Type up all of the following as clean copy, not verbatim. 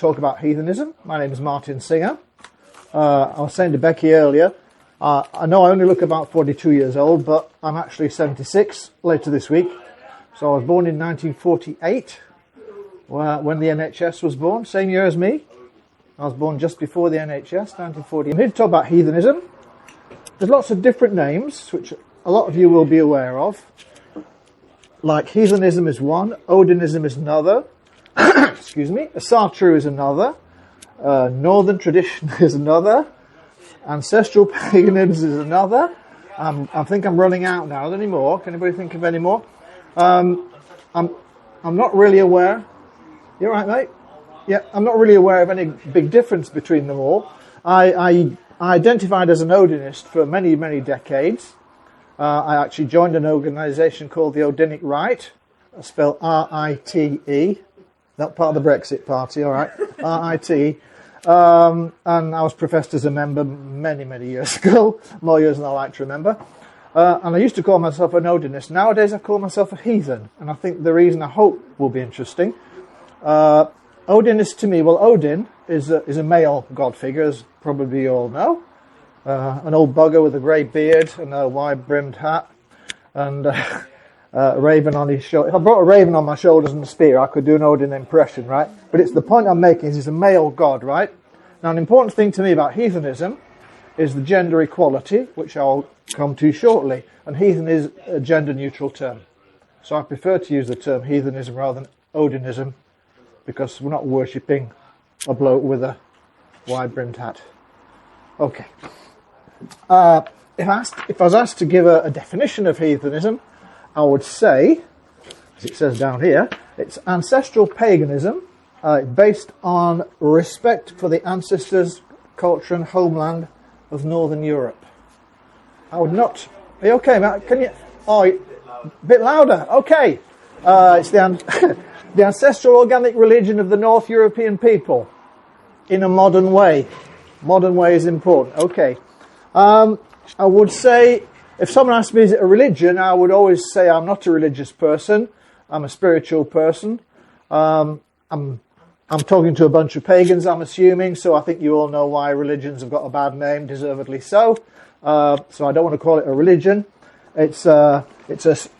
Talk about heathenism. My name is Martin Singer. I was saying to Becky earlier, I know I only look about 42 years old, but I'm actually 76 later this week. So I was born in 1948, when the NHS was born, same year as me. I was born just before the NHS, 1940. I'm here to talk about heathenism. There's lots of different names, which a lot of you will be aware of. Like heathenism is one, Odinism is another, excuse me, Ancestral is another, Northern tradition is another, Ancestral Paganism is another. I think I'm running out now. Are there any more? Can anybody think of any more? I'm not really aware. You all right, mate? Yeah, I'm not really aware of any big difference between them all. I identified as an Odinist for many, many decades. I actually joined an organisation called the Odinic Rite, spelled R-I-T-E, not part of the Brexit Party, all right, R-I-T-E. And I was professed as a member many, many years ago, more years than I like to remember. And I used to call myself an Odinist. Nowadays I call myself a heathen, and I think the reason I hope will be interesting. Odinist to me, well, Odin is a male god figure, as probably you all know. An old bugger with a grey beard and a wide-brimmed hat, and a raven on his shoulder. If I brought a raven on my shoulders and a spear, I could do an Odin impression, right? But it's the point I'm making is he's a male god, right? Now, an important thing to me about heathenism is the gender equality, which I'll come to shortly. And heathen is a gender-neutral term. So I prefer to use the term heathenism rather than Odinism, because we're not worshipping a bloke with a wide-brimmed hat. Okay. If I was asked to give a definition of heathenism, I would say, as it says down here, it's ancestral paganism based on respect for the ancestors, culture and homeland of Northern Europe. I would not... Are you okay, Matt? Can you... Oh, a bit louder. Okay. It's the ancestral organic religion of the North European people in a modern way. Modern way is important. Okay. I would say, if someone asked me, is it a religion, I would always say I'm not a religious person. I'm a spiritual person. I'm talking to a bunch of pagans, I'm assuming, so I think you all know why religions have got a bad name, deservedly so. So I don't want to call it a religion. It's a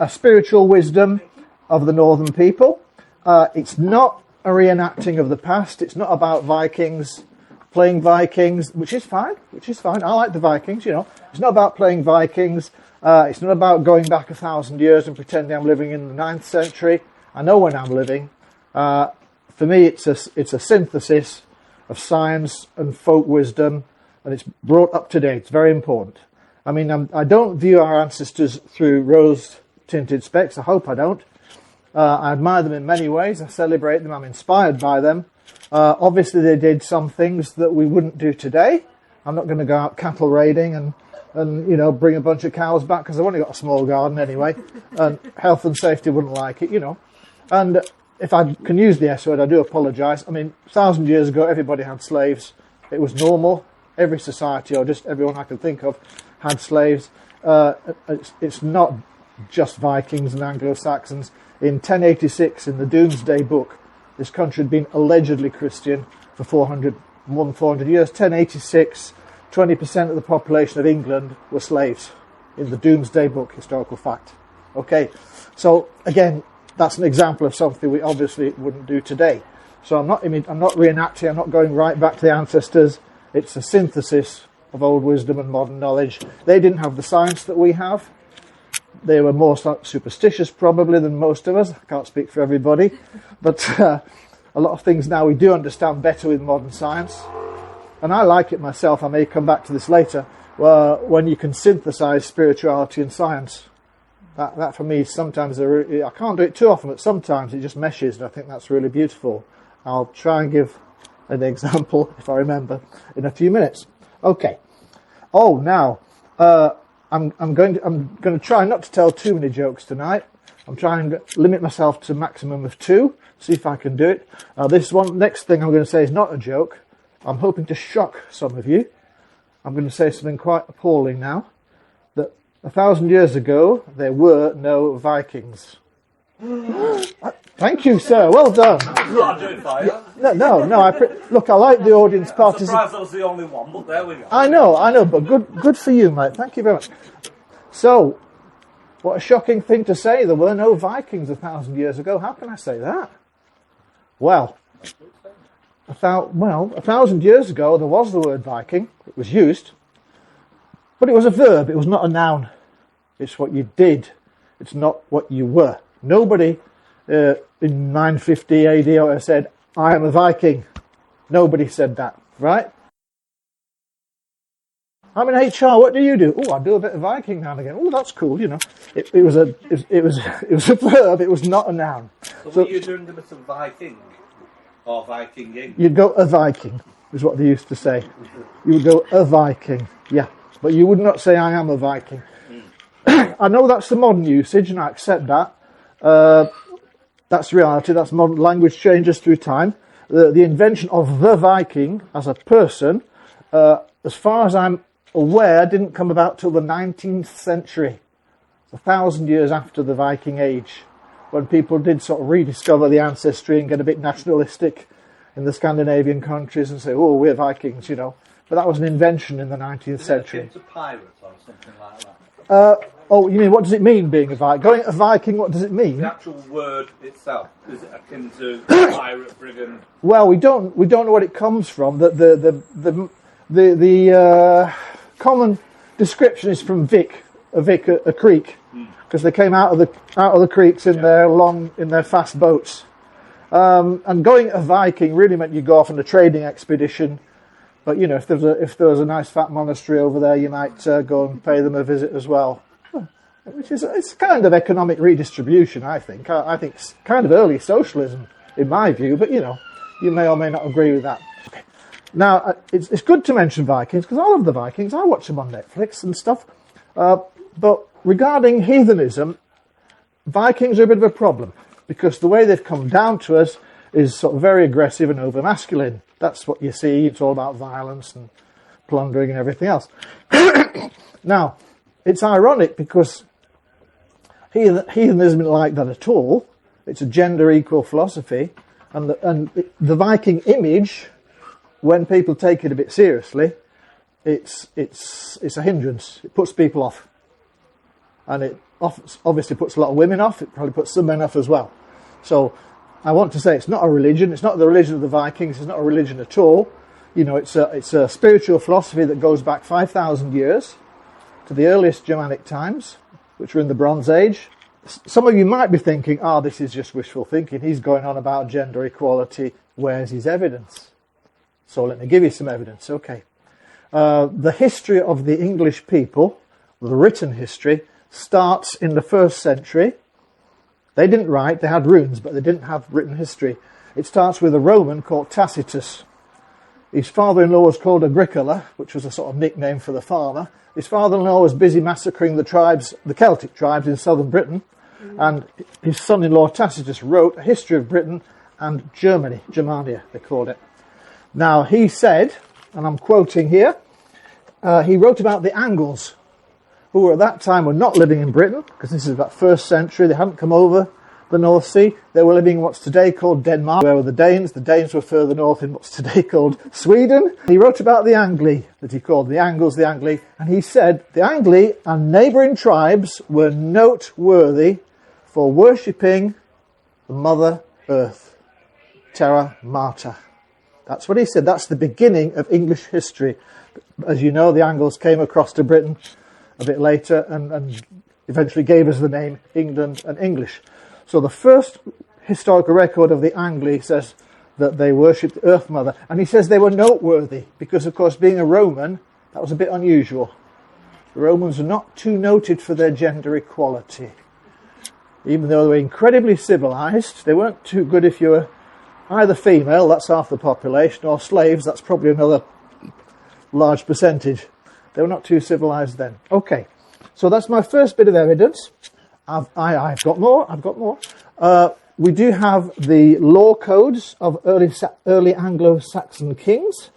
spiritual wisdom of the northern people. It's not a reenacting of the past. It's not about Vikings playing Vikings, which is fine. I like the Vikings, you know. It's not about playing Vikings. It's not about going back 1,000 years and pretending I'm living in the 9th century. I know when I'm living. For me, it's a synthesis of science and folk wisdom, and it's brought up to date. It's very important. I mean, I don't view our ancestors through rose-tinted specs. I hope I don't. I admire them in many ways. I celebrate them. I'm inspired by them. Obviously, they did some things that we wouldn't do today. I'm not going to go out cattle raiding and you know, bring a bunch of cows back, because I've only got a small garden anyway, and health and safety wouldn't like it, you know. And if I can use the S word, I do apologise. I mean, 1,000 years ago, everybody had slaves. It was normal. Every society, or just everyone I can think of, had slaves. It's not just Vikings and Anglo-Saxons. In 1086, in the Domesday Book, this country had been allegedly Christian for more than 400 years. 1086, 20% of the population of England were slaves in the Domesday Book, historical fact. Okay, so again, that's an example of something we obviously wouldn't do today. So I'm not reenacting, I'm not going right back to the ancestors. It's a synthesis of old wisdom and modern knowledge. They didn't have the science that we have. They were more superstitious probably than most of us. I can't speak for everybody. But a lot of things now we do understand better with modern science. And I like it myself. I may come back to this later. When you can synthesize spirituality and science. That for me, sometimes, I can't do it too often, but sometimes it just meshes, and I think that's really beautiful. I'll try and give an example, if I remember, in a few minutes. Okay. Oh, now, I'm going to try not to tell too many jokes tonight. I'm trying to limit myself to a maximum of 2, see if I can do it. Next thing I'm going to say is not a joke. I'm hoping to shock some of you. I'm going to say something quite appalling now. That 1,000 years ago, there were no Vikings. Thank you, sir. Well done. I'm doing fine. No. Look, I like the audience participation. Surprised I was the only one, but there we go. I know, but good for you, mate. Thank you very much. So, what a shocking thing to say. There were no Vikings 1,000 years ago. How can I say that? Well, 1,000 years ago, there was the word Viking. It was used. But it was a verb. It was not a noun. It's what you did. It's not what you were. Nobody in 950 AD said, I am a Viking. Nobody said that, right? I'm in HR. What do you do? Oh, I do a bit of Viking now and again. Oh, that's cool. You know, it was a verb. It was not a noun. So were you doing a bit of Viking or Vikinging? You'd go a Viking, is what they used to say. You would go a Viking, yeah, but you would not say I am a Viking. I know that's the modern usage, and I accept that. That's reality. That's modern language changes through time. The invention of the Viking as a person, as far as I'm aware, didn't come about till the 19th century, 1,000 years after the Viking Age, when people did sort of rediscover the ancestry and get a bit nationalistic in the Scandinavian countries and say, oh, we're Vikings, you know. But that was an invention in the 19th century. Is it akin to pirate or something like that? Oh, you mean, what does it mean being a Viking? Going a Viking, what does it mean? The actual word itself, is it akin to pirate, brigand? Well, we don't know what it comes from. The common description is from a creek, because they came out of the creeks in their fast boats. And going a Viking really meant you go off on a trading expedition. But you know, if there was a nice fat monastery over there, you might go and pay them a visit as well. Which is, it's kind of economic redistribution, I think. I think it's kind of early socialism, in my view, but you know, you may or may not agree with that. Okay. Now, it's good to mention Vikings, because I love the Vikings. I watch them on Netflix and stuff. But regarding heathenism, Vikings are a bit of a problem, because the way they've come down to us is sort of very aggressive and over-masculine. That's what you see. It's all about violence and plundering and everything else. Now, it's ironic because heathenism isn't like that at all. It's a gender-equal philosophy. And the Viking image, when people take it a bit seriously, it's a hindrance. It puts people off. And it obviously puts a lot of women off. It probably puts some men off as well. So I want to say it's not a religion. It's not the religion of the Vikings. It's not a religion at all. You know, it's a spiritual philosophy that goes back 5,000 years to the earliest Germanic times, which were in the Bronze Age. Some of you might be thinking, this is just wishful thinking. He's going on about gender equality. Where's his evidence? So let me give you some evidence. Okay. The history of the English people, the written history, starts in the 1st century. They didn't write, they had runes, but they didn't have written history. It starts with a Roman called Tacitus. His father-in-law was called Agricola, which was a sort of nickname for the farmer. His father-in-law was busy massacring the Celtic tribes in southern Britain, and his son-in-law Tacitus wrote a history of Britain and Germany, Germania they called it. Now he said, and I'm quoting here, he wrote about the Angles, who were at that time were not living in Britain, because this is about 1st century, they hadn't come over the North Sea. They were living in what's today called Denmark. Where were the Danes? The Danes were further north in what's today called Sweden. He wrote about the Angli, that he called the Angles, the Angli, and he said the Angli and neighbouring tribes were noteworthy for worshipping the Mother Earth, Terra Mater. That's what he said. That's the beginning of English history. As you know, the Angles came across to Britain a bit later and eventually gave us the name England and English. So the first historical record of the Angli says that they worshipped the Earth Mother. And he says they were noteworthy because, of course, being a Roman, that was a bit unusual. The Romans were not too noted for their gender equality. Even though they were incredibly civilized, they weren't too good if you were either female, that's half the population, or slaves, that's probably another large percentage. They were not too civilized then. Okay, so that's my first bit of evidence. I've got more. We do have the law codes of early Anglo-Saxon kings.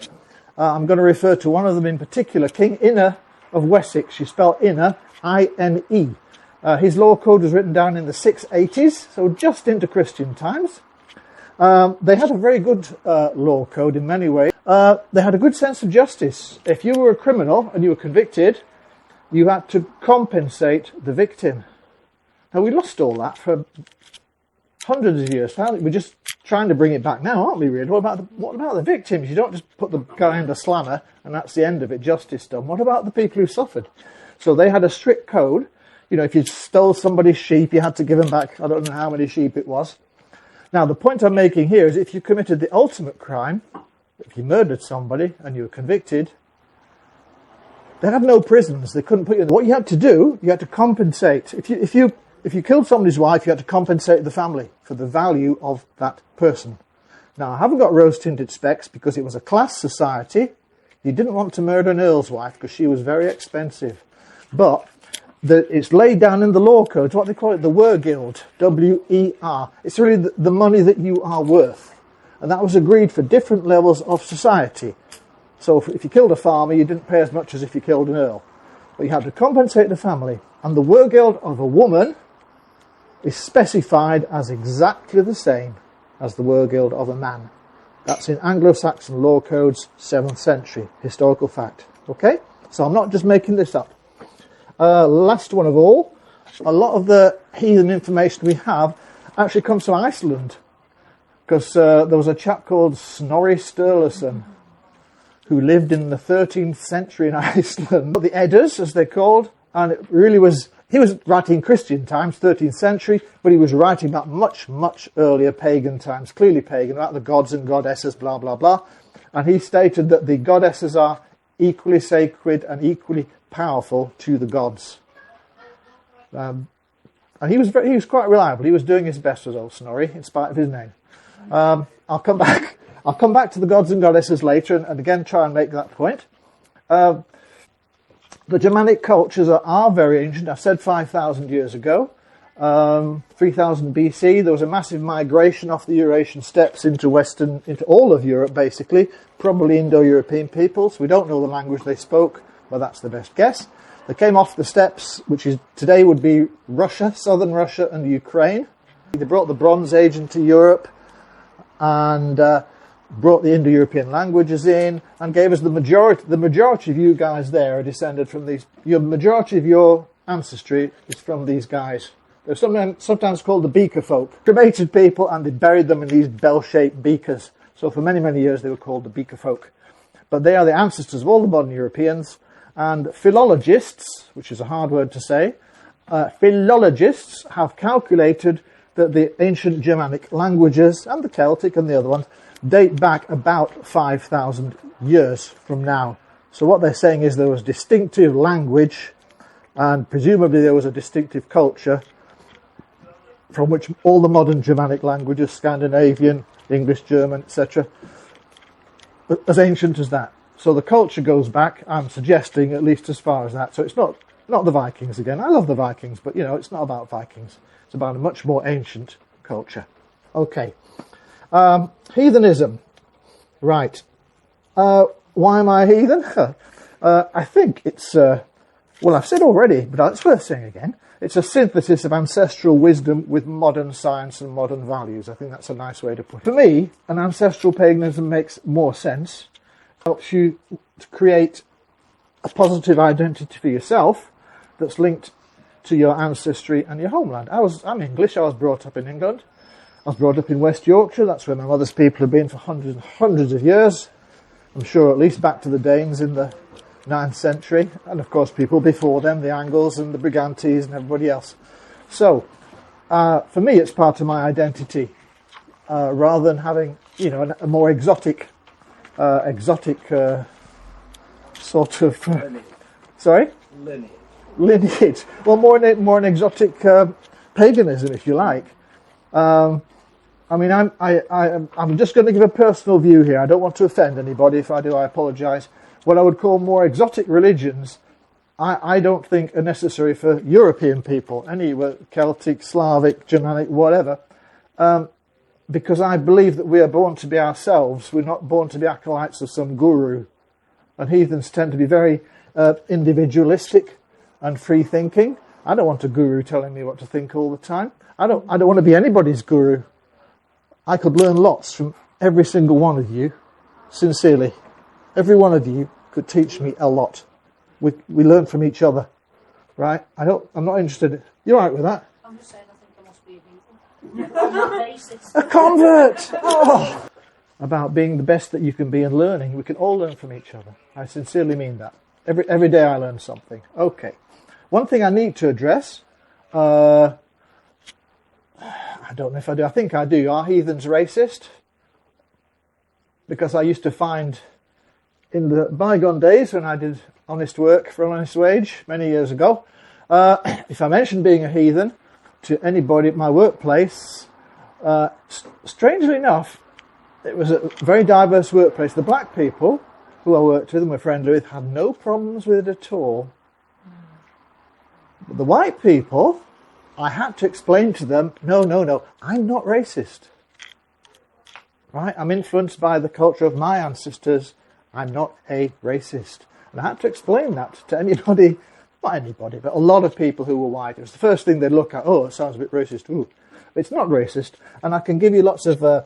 I'm going to refer to one of them in particular, King Inne of Wessex. You spell Inne, I-N-E. His law code was written down in the 680s, so just into Christian times. They had a very good law code in many ways. They had a good sense of justice. If you were a criminal and you were convicted, you had to compensate the victim. Now, we lost all that for hundreds of years. We're just trying to bring it back now, aren't we, really? What about the victims? You don't just put the guy in the slammer and that's the end of it, justice done. What about the people who suffered? So they had a strict code. You know, if you stole somebody's sheep, you had to give them back, I don't know how many sheep it was. Now, the point I'm making here is if you committed the ultimate crime, if you murdered somebody and you were convicted, they had no prisons. They couldn't put you in. What you had to do, you had to compensate. If you killed somebody's wife, you had to compensate the family for the value of that person. Now, I haven't got rose-tinted specs because it was a class society. You didn't want to murder an earl's wife because she was very expensive. But it's laid down in the law codes, what they call it, the Wyrd, W-E-R. It's really the money that you are worth. And that was agreed for different levels of society. So if you killed a farmer, you didn't pay as much as if you killed an earl. But you had to compensate the family. And the Wyrd of a woman is specified as exactly the same as the Wyrd of a man. That's in Anglo-Saxon law codes, 7th century, historical fact. Okay? So I'm not just making this up. Last one of all, a lot of the heathen information we have actually comes from Iceland. Because there was a chap called Snorri Sturluson who lived in the 13th century in Iceland. The Eddas, as they're called, and it really was, he was writing Christian times, 13th century, but he was writing about much, much earlier pagan times, clearly pagan, about the gods and goddesses, blah, blah, blah. And he stated that the goddesses are equally sacred and equally powerful to the gods. And he was quite reliable. He was doing his best as old Snorri, in spite of his name. I'll come back to the gods and goddesses later and again try and make that point. The Germanic cultures are very ancient. I said 5,000 years ago. 3000 BC, there was a massive migration off the Eurasian steppes into all of Europe, basically. Probably Indo-European peoples. We don't know the language they spoke, but that's the best guess. They came off the steppes, which is today would be Russia, southern Russia and Ukraine. They brought the Bronze Age into Europe and brought the Indo-European languages in and gave us the majority of you guys there are descended from these. Your majority of your ancestry is from these guys. They're sometimes called the beaker folk. Cremated people and they buried them in these bell-shaped beakers. So for many, many years they were called the beaker folk. But they are the ancestors of all the modern Europeans. And philologists, which is a hard word to say, philologists have calculated that the ancient Germanic languages and the Celtic and the other ones date back about 5,000 years from now. So what they're saying is there was distinctive language and presumably there was a distinctive culture from which all the modern Germanic languages, Scandinavian, English, German, etc., as ancient as that. So the culture goes back, I'm suggesting, at least as far as that. So it's not the Vikings again. I love the Vikings, but, you know, it's not about Vikings. It's about a much more ancient culture. Okay. Heathenism. Right. Why am I a heathen? I think it's, well, I've said already, but it's worth saying again. It's a synthesis of ancestral wisdom with modern science and modern values. I think that's a nice way to put it. For me, an ancestral paganism makes more sense. Helps you to create a positive identity for yourself that's linked to your ancestry and your homeland. I'm English. I was brought up in England. I was brought up in West Yorkshire. That's where my mother's people have been for hundreds and hundreds of years. I'm sure at least back to the Danes in the 9th century. And of course people before them, the Angles and the Brigantes and everybody else. So, for me it's part of my identity. Rather than having, you know, a more exotic sort of... Lineage. Sorry? Lineage. Well, more an exotic paganism, if you like. I mean, I'm just going to give a personal view here. I don't want to offend anybody. If I do, I apologise. What I would call more exotic religions, I don't think are necessary for European people, any Celtic, Slavic, Germanic, whatever, because I believe that we are born to be ourselves. We're not born to be acolytes of some guru. And heathens tend to be very individualistic and free-thinking. I don't want a guru telling me what to think all the time. I don't want to be anybody's guru. I could learn lots from every single one of you, sincerely. Every one of you could teach me a lot. We learn from each other, right? I'm not interested. You're all right with that? I'm just saying, I think there must be a reason. On that basis. A convert! Oh! About being the best that you can be and learning. We can all learn from each other. I sincerely mean that. Every day I learn something. Okay. One thing I need to address, I don't know if I do. I think I do. Are heathens racist? Because I used to find in the bygone days when I did honest work for an honest wage many years ago, if I mentioned being a heathen to anybody at my workplace, strangely enough, it was a very diverse workplace. The black people who I worked with and were friendly with had no problems with it at all. But the white people, I had to explain to them, no, I'm not racist. Right? I'm influenced by the culture of my ancestors. I'm not a racist. And I had to explain that to anybody, not anybody, but a lot of people who were white. It was the first thing they'd look at. Oh, it sounds a bit racist. Ooh. It's not racist. And I can give you lots of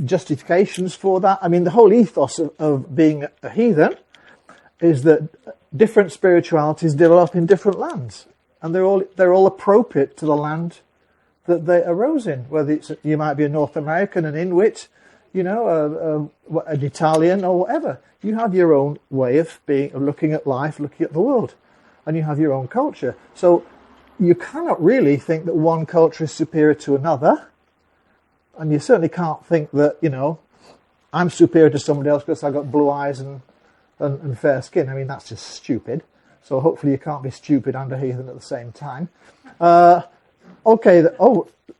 justifications for that. I mean, the whole ethos of being a heathen is that different spiritualities develop in different lands. And they're all appropriate to the land that they arose in. Whether you might be a North American, an Inuit, an Italian or whatever. You have your own way of looking at life, looking at the world, and you have your own culture. So you cannot really think that one culture is superior to another, and you certainly can't think that I'm superior to somebody else because I've got blue eyes and fair skin. I mean, that's just stupid. So hopefully you can't be stupid and a heathen at the same time. Okay.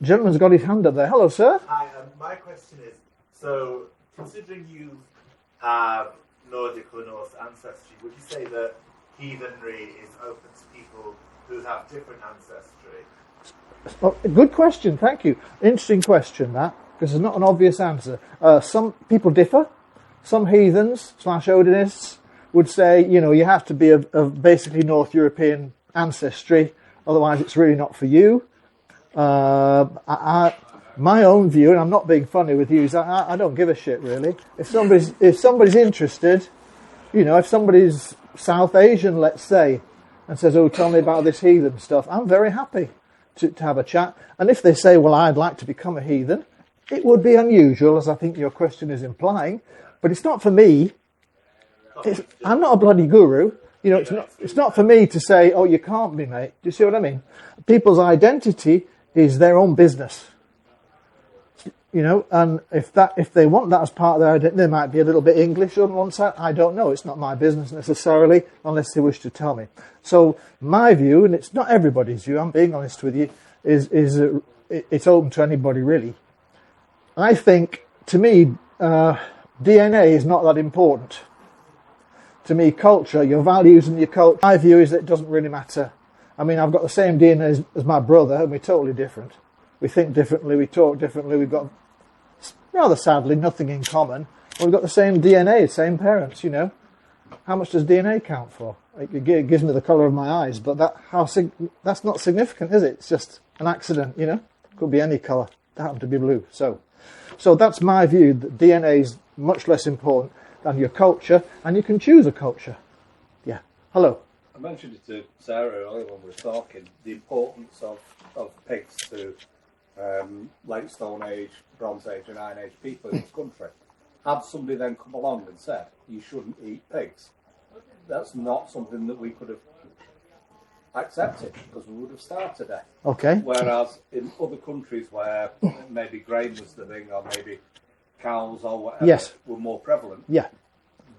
Gentleman's got his hand up there. Hello, sir. Hi. My question is, so considering you have Nordic or Norse ancestry, would you say that heathenry is open to people who have different ancestry? Oh, good question, thank you. Interesting question, that, because it's not an obvious answer. Some people differ. Some heathens / Odinists would say, you have to be of basically North European ancestry, otherwise it's really not for you. My own view, and I'm not being funny with you, is I don't give a shit really. If somebody's interested, if somebody's South Asian, let's say, and says, "Oh, tell me about this heathen stuff," I'm very happy to have a chat. And if they say, "Well, I'd like to become a heathen," it would be unusual, as I think your question is implying, but it's not for me. I'm not a bloody guru. It's not for me to say, "Oh, you can't be, mate." Do you see what I mean? People's identity is their own business. And if they want that as part of their identity, they might be a little bit English on one side. I don't know. It's not my business necessarily, unless they wish to tell me. So my view, and it's not everybody's view, I'm being honest with you, is it's open to anybody really. I think, to me, DNA is not that important. To me, culture, your values and your culture, my view is that it doesn't really matter. I mean, I've got the same DNA as my brother, and we're totally different. We think differently, we talk differently, we've got, rather sadly, nothing in common. We've got the same DNA, same parents, How much does DNA count for? It gives me the colour of my eyes, but that's not significant, is it? It's just an accident, Could be any colour. They happen to be blue. So that's my view, that DNA is much less important than your culture, and you can choose a culture. Yeah. Hello. I mentioned it to Sarah earlier when we were talking, the importance of pigs to late Stone Age, Bronze Age and Iron Age people in this country. Had somebody then come along and said, you shouldn't eat pigs, that's not something that we could have accepted, because we would have starved to death. Okay. Whereas in other countries where maybe grain was the thing, or maybe cows or whatever were more prevalent,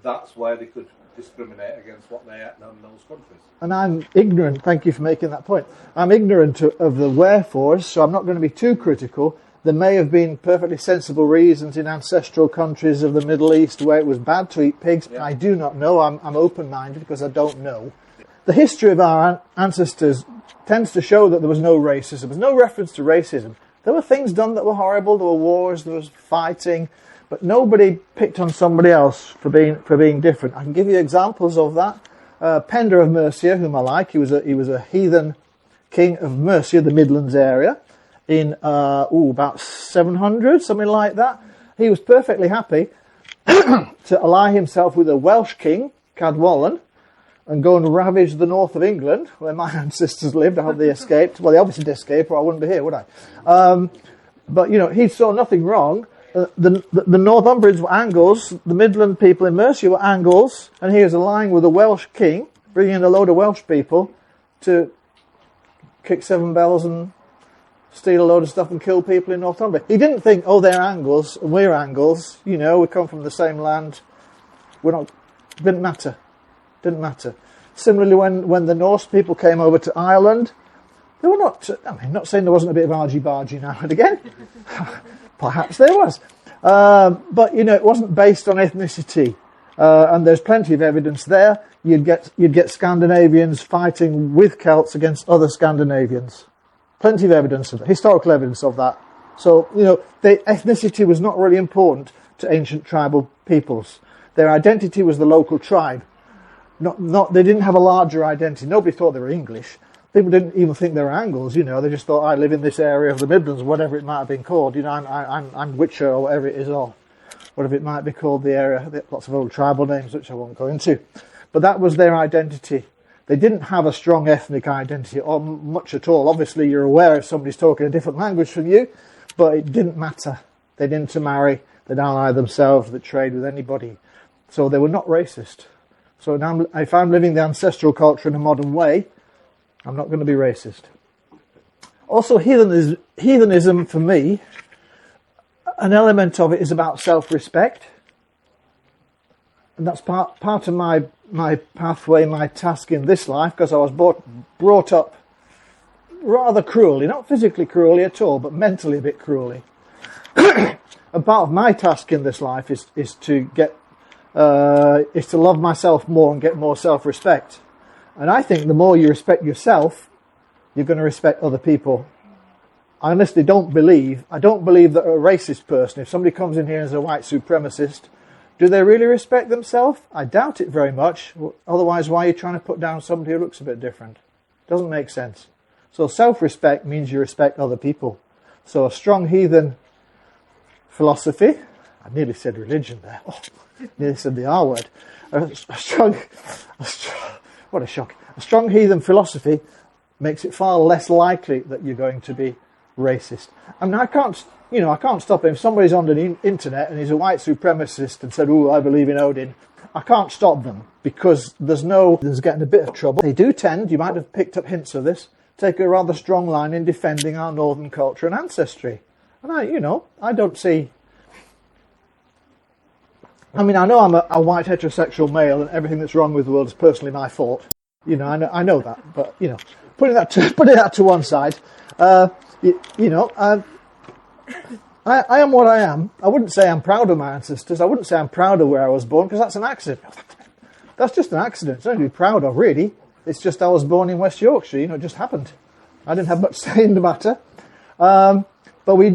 that's where they could discriminate against what they ate in those countries. And I'm ignorant, thank you for making that point. I'm ignorant of the wherefores, so I'm not going to be too critical. There may have been perfectly sensible reasons in ancestral countries of the Middle East where it was bad to eat pigs. Yeah. I do not know. I'm open-minded because I don't know. The history of our ancestors tends to show that there was no racism. There was no reference to racism. There were things done that were horrible. There were wars. There was fighting. But nobody picked on somebody else for being different. I can give you examples of that. Penda of Mercia, whom I like, he was a heathen king of Mercia, the Midlands area, in about 700, something like that. He was perfectly happy to ally himself with a Welsh king, Cadwallon, and go and ravage the north of England, where my ancestors lived. I hope they escaped. Well, they obviously did escape, or I wouldn't be here, would I? But, you know, he saw nothing wrong. The Northumbrians were Angles, the Midland people in Mercia were Angles, and he was allying with a Welsh king, bringing in a load of Welsh people to kick 7 bells and steal a load of stuff and kill people in Northumbria. He didn't think, oh, they're Angles and we're Angles, you know, we come from the same land. We're not, didn't matter. Didn't matter. Similarly, when the Norse people came over to Ireland, they were not, I mean, not saying there wasn't a bit of argy-bargy now and again. Perhaps there was. But, you know, it wasn't based on ethnicity. And there's plenty of evidence there. You'd get Scandinavians fighting with Celts against other Scandinavians. Plenty of evidence of that, historical evidence of that. So, you know, the ethnicity was not really important to ancient tribal peoples. Their identity was the local tribe. They didn't have a larger identity. Nobody thought they were English. People didn't even think they were Angles, you know. They just thought, I live in this area of the Midlands, whatever it might have been called. You know, I'm Witcher or whatever it is, or whatever it might be called, the area. Lots of old tribal names, which I won't go into. But that was their identity. They didn't have a strong ethnic identity, or much at all. Obviously, you're aware if somebody's talking a different language from you, but it didn't matter. They didn't intermarry. They'd ally themselves. They'd trade with anybody. So they were not racist. So now, if I'm living the ancestral culture in a modern way, I'm not going to be racist. Also, heathenism for me, an element of it is about self-respect. And that's part of my pathway, my task in this life, because I was brought up rather cruelly, not physically cruelly at all, but mentally a bit cruelly. And part of my task in this life is to love myself more and get more self-respect. And I think the more you respect yourself, you're going to respect other people. I honestly don't believe that a racist person, if somebody comes in here as a white supremacist, do they really respect themselves? I doubt it very much. Otherwise, why are you trying to put down somebody who looks a bit different? Doesn't make sense. So self-respect means you respect other people. So a strong heathen philosophy, I nearly said religion there. Oh, nearly said the R word. What a shock. A strong heathen philosophy makes it far less likely that you're going to be racist. I mean, I can't stop him. If somebody's on the internet and he's a white supremacist and said, "Oh, I believe in Odin," I can't stop them because there's getting a bit of trouble. They do tend, you might have picked up hints of this, take a rather strong line in defending our northern culture and ancestry. And I don't see. I mean, I know I'm a white heterosexual male and everything that's wrong with the world is personally my fault. You know, I know that, but putting that to one side, I am what I am. I wouldn't say I'm proud of my ancestors. I wouldn't say I'm proud of where I was born, because that's an accident. That's just an accident. It's nothing to be proud of, really. It's just I was born in West Yorkshire. It just happened. I didn't have much say in the matter. But we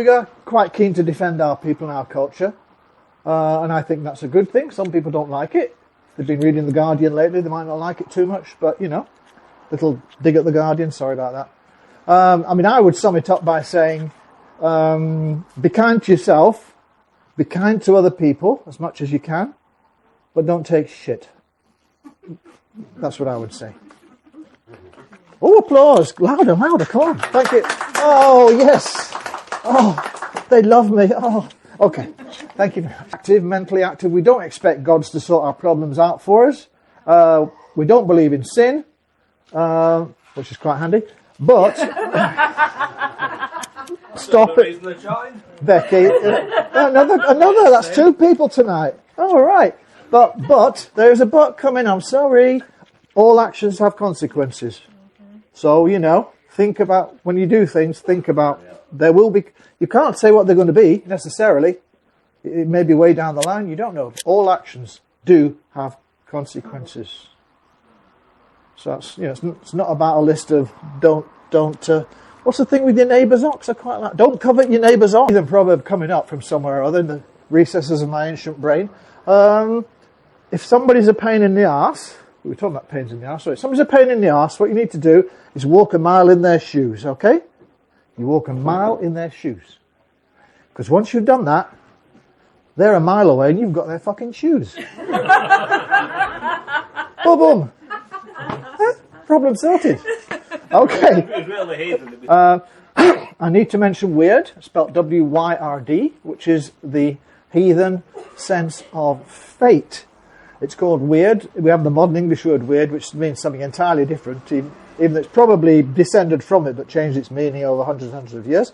are quite keen to defend our people and our culture. And I think that's a good thing. Some people don't like it. They've been reading The Guardian lately. They might not like it too much, but, little dig at The Guardian. Sorry about that. I would sum it up by saying, be kind to yourself, be kind to other people as much as you can, but don't take shit. That's what I would say. Oh, applause. Louder, come on. Thank you. Oh, yes. Oh, they love me. Oh, okay. Thank you very much. Active, mentally active. We don't expect gods to sort our problems out for us. We don't believe in sin, which is quite handy. But stop it, Becky. Another. That's 2 people tonight. All right. But there is a but coming. I'm sorry. All actions have consequences. So think about when you do things. Think about there will be. You can't say what they're going to be necessarily. It may be way down the line. You don't know. All actions do have consequences. So that's, it's not about a list of don't. What's the thing with your neighbour's ox? I quite like. Don't covet your neighbour's ox. The proverb coming up from somewhere or other in the recesses of my ancient brain. If somebody's a pain in the arse, We're talking about pains in the arse. So if somebody's a pain in the arse, what you need to do is walk a mile in their shoes, okay? You walk a mile in their shoes. Because once you've done that, they're a mile away and you've got their fucking shoes. Boom, boom. Problem sorted. Okay. I need to mention Wyrd, spelled W-Y-R-D, which is the heathen sense of fate. It's called Wyrd. We have the modern English word weird, which means something entirely different, even though it's probably descended from it but changed its meaning over hundreds and hundreds of years.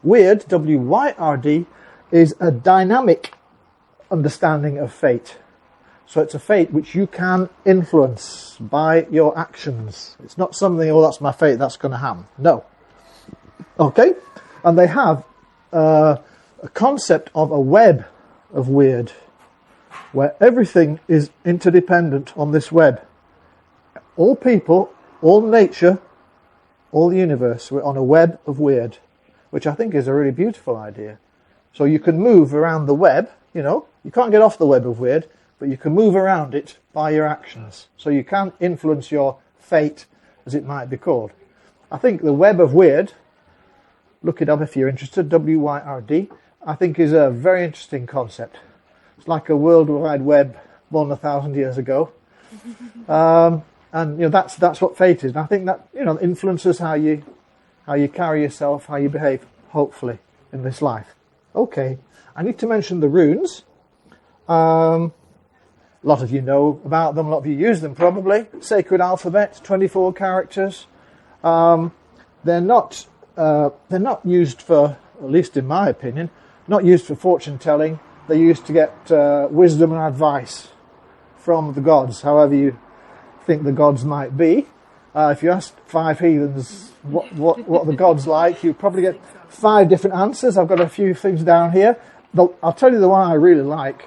Wyrd, W-Y-R-D, is a dynamic understanding of fate. So it's a fate which you can influence by your actions. It's not something, oh, that's my fate, that's going to happen. No. Okay? And they have a concept of a web of Wyrd, where everything is interdependent on this web. All people, all nature, all the universe, we're on a web of Wyrd, which I think is a really beautiful idea. So you can move around the web, you know, you can't get off the web of Wyrd, but you can move around it by your actions. So you can influence your fate, as it might be called. I think the web of Wyrd, look it up if you're interested, W-Y-R-D, I think is a very interesting concept. It's like a World Wide Web born 1,000 years ago. And you know that's what fate is. And I think that, you know, influences how you carry yourself, how you behave, hopefully, in this life. Okay, I need to mention the runes. A lot of you know about them, a lot of you use them probably. Sacred alphabet, 24 characters. They're not used for, at least in my opinion, not used for fortune telling. They're used to get wisdom and advice from the gods, however you think the gods might be. If you ask 5 heathens what the gods like, you probably get 5 different answers. I've got a few things down here. I'll tell you the one I really like.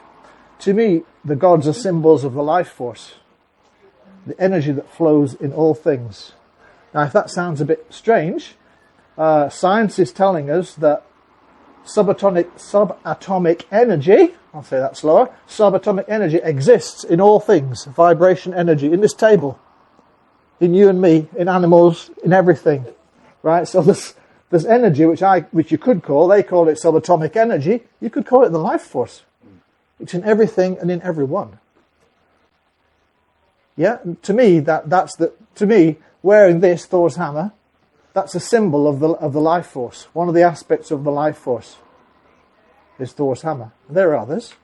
To me, the gods are symbols of the life force, the energy that flows in all things. Now, if that sounds a bit strange, science is telling us that subatomic energy, I'll say that slower, subatomic energy exists in all things, vibration energy, in this table, in you and me, in animals, in everything, right? So there's energy which you could call, they call it subatomic energy, you could call it the life force. It's in everything and in everyone. Yeah, and to me, wearing this, Thor's hammer, that's a symbol of the life force. One of the aspects of the life force is Thor's hammer. There are others.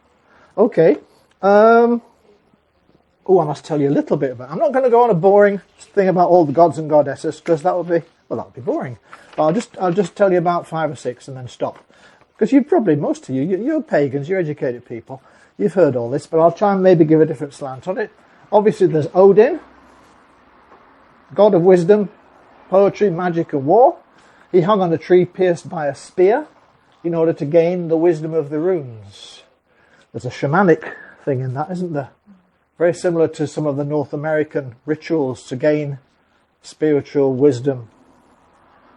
Okay. I must tell you a little bit about. I'm not going to go on a boring thing about all the gods and goddesses because that would be boring. But I'll just tell you about 5 or 6 and then stop. Because most of you're pagans, you're educated people. You've heard all this, but I'll try and maybe give a different slant on it. Obviously, there's Odin, god of wisdom, poetry, magic and war. He hung on a tree pierced by a spear in order to gain the wisdom of the runes. There's a shamanic thing in that, isn't there? Very similar to some of the North American rituals to gain spiritual wisdom.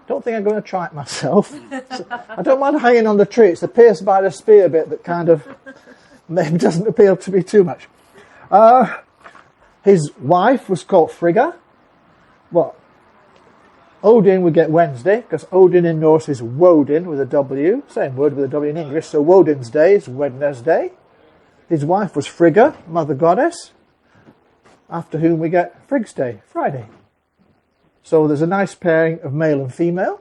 Don't think I'm going to try it myself. I don't mind hanging on the tree. It's the pierced by the spear bit that kind of maybe doesn't appeal to me too much. His wife was called Frigga. Well, Odin we get Wednesday, because Odin in Norse is Woden with a W, same word with a W in English, so Woden's day is Wednesday. His wife was Frigga, mother goddess, after whom we get Frigg's Day, Friday. So there's a nice pairing of male and female.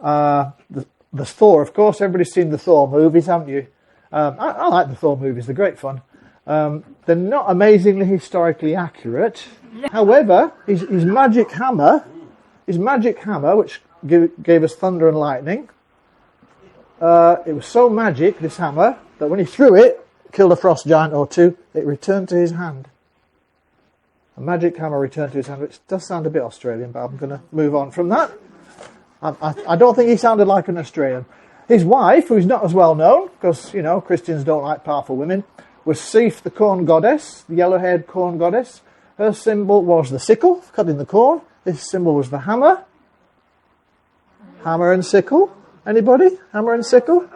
There's Thor, of course. Everybody's seen the Thor movies, haven't you? I like the Thor movies. They're great fun. They're not amazingly historically accurate. However, his magic hammer, which gave us thunder and lightning, it was so magic, this hammer, that when he threw it, killed a frost giant or 2, it returned to his hand. A magic hammer returned to his hand, which does sound a bit Australian, but I'm going to move on from that. I don't think he sounded like an Australian. His wife, who's not as well known, because, you know, Christians don't like powerful women, was Sif, the corn goddess, the yellow-haired corn goddess. Her symbol was the sickle, cutting the corn. His symbol was the hammer. Hammer and sickle. Anybody? Hammer and sickle?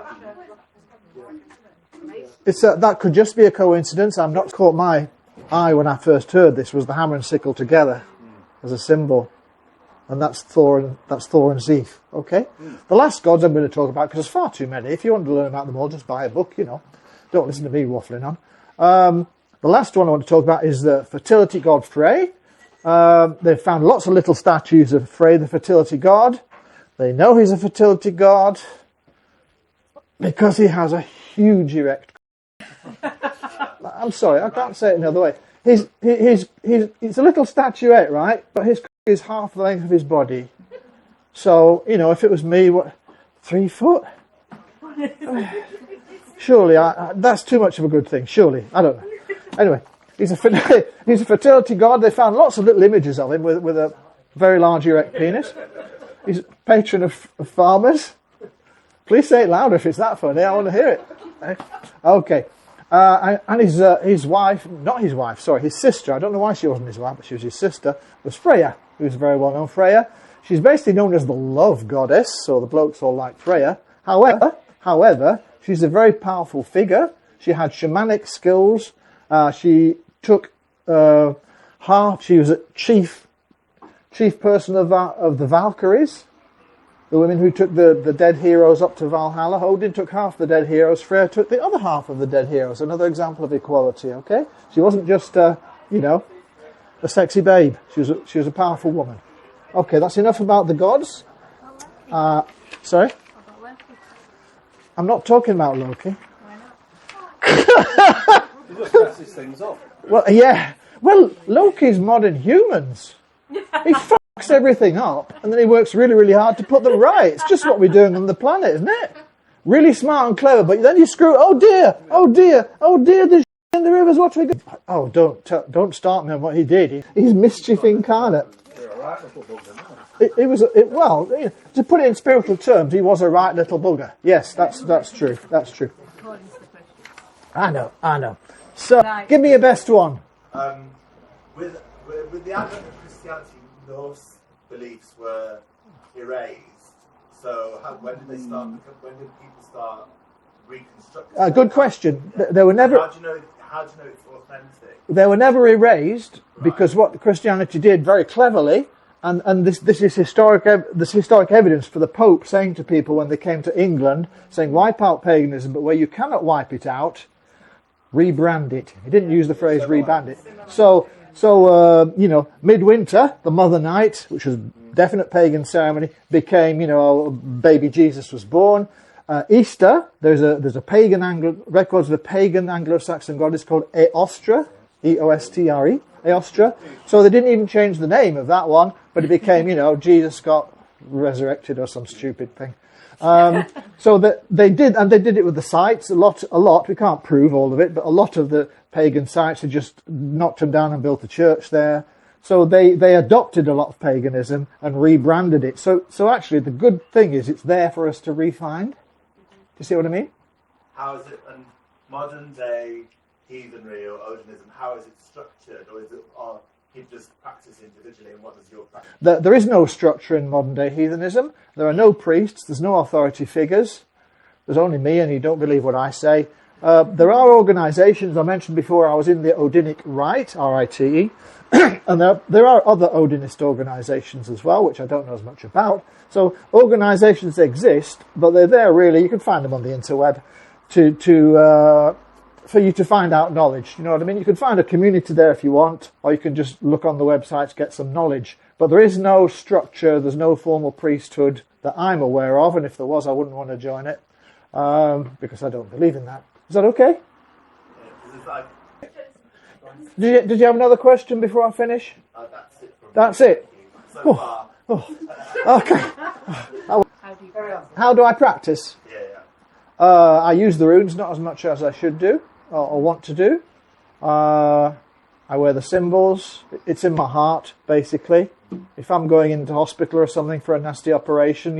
That could just be a coincidence. I'm not caught my when I first heard this, was the hammer and sickle together as a symbol. And that's Thor and Zeef. Okay? The last gods I'm going to talk about, because there's far too many. If you want to learn about them all, just buy a book, Don't listen to me waffling on. The last one I want to talk about is the fertility god Frey. They've found lots of little statues of Frey, the fertility god. They know he's a fertility god because he has a huge erect. I'm sorry, I can't say it another way. He's a little statuette, right? But his is half the length of his body. So, if it was me, 3 foot? Surely, that's too much of a good thing. Surely, I don't know. Anyway, he's a fertility god. They found lots of little images of him with a very large erect penis. He's a patron of farmers. Please say it louder if it's that funny. I want to hear it. Okay. And his wife, not his wife, sorry, his sister, I don't know why she wasn't his wife, but she was his sister, was Freya, who's very well known. Freya. She's basically known as the love goddess, so the blokes all like Freya. However, she's a very powerful figure. She had shamanic skills. She took she was a chief person of the Valkyries, the women who took the dead heroes up to Valhalla. Odin took half the dead heroes. Freya took the other half of the dead heroes. Another example of equality, okay? She wasn't just, a sexy babe. She was a powerful woman. Okay, that's enough about the gods. Sorry? I'm not talking about Loki. He just messes things up. Well, yeah. Well, Loki's modern humans. He fucks everything up, and then he works really, really hard to put them right. It's just what we're doing on the planet, isn't it? Really smart and clever, but then you screw. Oh dear! There's in the rivers. What we do? Oh, don't start me on what he did. He's mischief incarnate. You're a right little bugger, Well, to put it in spiritual terms, he was a right little bugger. Yes, that's true. That's true. I know. So, give me your best one. With the advent of Christianity, Norse beliefs were erased. So when did people start reconstructing? Good question. They were never. How do you know it's authentic? They were never erased because what Christianity did very cleverly, and this is historic evidence for the Pope saying to people when they came to England, saying wipe out paganism, but where you cannot wipe it out, rebrand it. He didn't use the phrase rebrand it. So midwinter, the Mother Night, which was definite pagan ceremony, became, baby Jesus was born. Easter, there's a pagan records of a pagan Anglo-Saxon goddess called Eostre, E-O-S-T-R-E, Eostre. So they didn't even change the name of that one, but it became, Jesus got resurrected or some stupid thing. So that they did it with the sites a lot. We can't prove all of it, but a lot of the pagan sites had just knocked them down and built a church there. So they adopted a lot of paganism and rebranded it. So actually, the good thing is it's there for us to refine. Do you see what I mean? How is it, and modern day heathenry or Odinism, how is it structured, or people just practice individually, and what does your practice? There is no structure in modern day heathenism. There are no priests. There's no authority figures. There's only me, and you don't believe what I say. There are organisations. I mentioned before I was in the Odinic Rite, R-I-T-E, and there are other Odinist organisations as well, which I don't know as much about. So organisations exist, but they're there really. You can find them on the interweb for you to find out knowledge. You know what I mean? You can find a community there if you want, or you can just look on the website to get some knowledge. But there is no structure. There's no formal priesthood that I'm aware of, and if there was, I wouldn't want to join it because I don't believe in that. Is that okay? Did you have another question before I finish? That's it. That's it. So far. Okay. How do I practice? Yeah. I use the runes not as much as I should do or want to do. I wear the symbols. It's in my heart, basically. If I'm going into hospital or something for a nasty operation,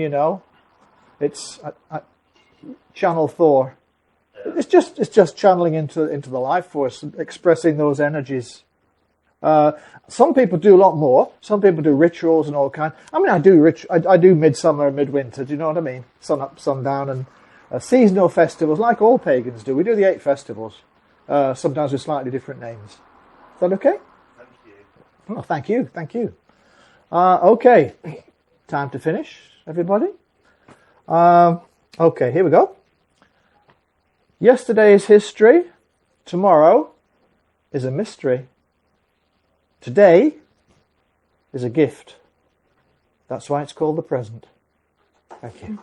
it's I channel Thor. It's just channeling into the life force, expressing those energies. Some people do a lot more. Some people do rituals and all kind. I mean, I do midsummer and midwinter. Do you know what I mean? Sun up, sundown, and seasonal festivals, like all pagans do. We do the 8 festivals, sometimes with slightly different names. Is that okay? Thank you. Oh, thank you, thank you. Okay, time to finish, everybody. Okay, here we go. Yesterday is history. Tomorrow is a mystery. Today is a gift. That's why it's called the present. Thank you.